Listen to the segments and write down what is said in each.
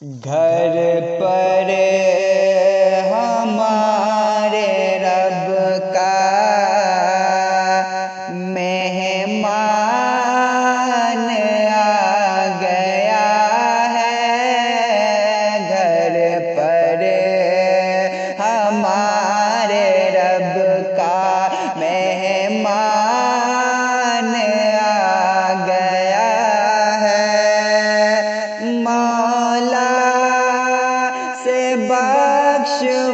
گھر پر ہمارے رب کا مہمان آ گیا ہے۔ گھر پر ہمارے رب کا مہمان آ گیا ہے۔ مولا سے بخشوانے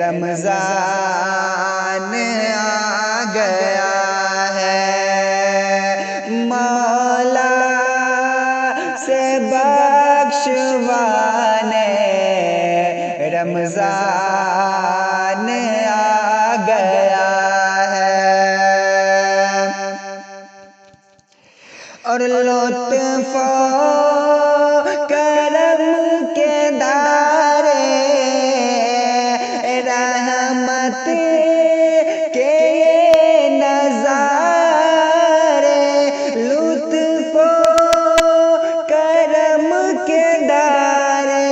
رمضان آ گیا ہے۔ مولا سے بخشوانے رمضان آ گیا ہے۔ اور لطف و کرم کے دھارے رحمت کے نظارے، لطف و کرم کے دھارے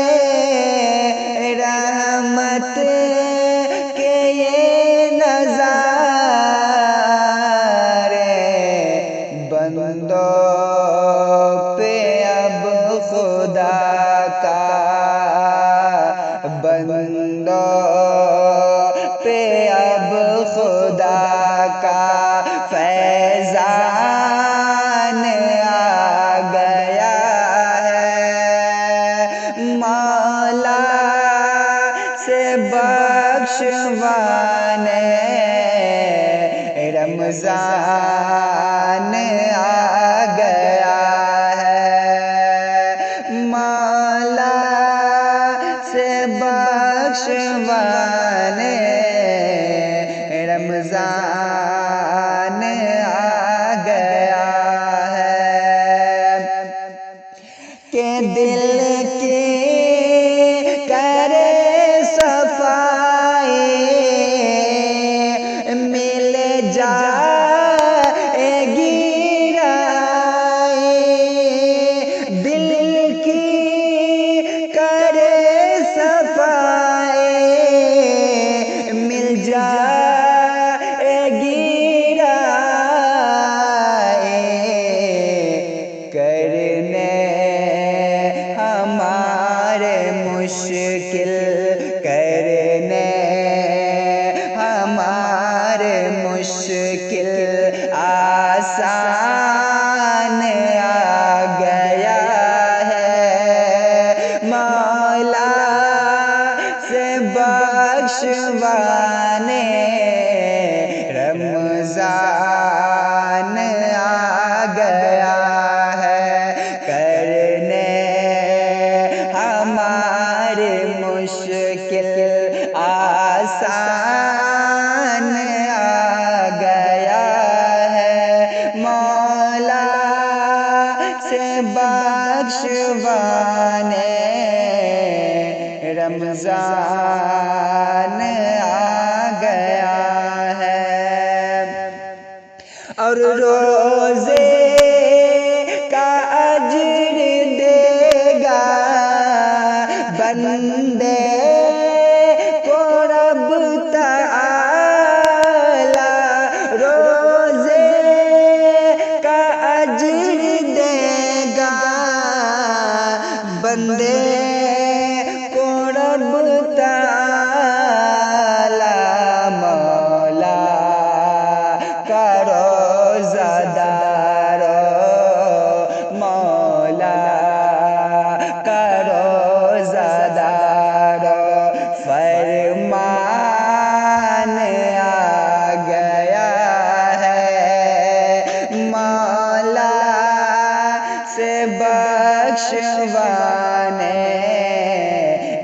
رحمت کے یہ نظارے، بندوں پہ اب خدا کا، بندوں پہ اب خدا کا فیضان آ گیا ہے۔ مولا سے بخشوانے رمضان آ گیا ہے۔ مولا سے بخشوانے رمضان آ گیا ہے۔ کہ دل کی کرے صفائی، مل جائے گی رائی، دل کی کرے صفائی، مل جائے گی رائی، کرنے ہمارے مشکل، کرنے ہمارے مشکل آسان آ گیا ہے۔ مولا سے بخشوانے رمضان آ گیا ہے۔ کرنے ہمارے مشکل آسان آ گیا ہے۔ مولا سے بخشوانے رمضان آ گیا ہے۔ اور روزے کا اجر دے گا بندے کو رب تعالی، روزے کا اجر دے گا بندے کو رب تعالی۔ مولا کا روزہ دارو، مولا کا روزہ دارو، فرمان آ گیا ہے۔ مولا سے بخشوانے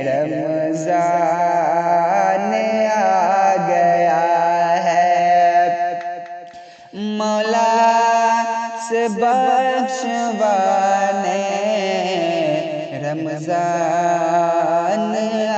رمضان آ گیا ہے۔ مولا سے بخشوانے رمضان آ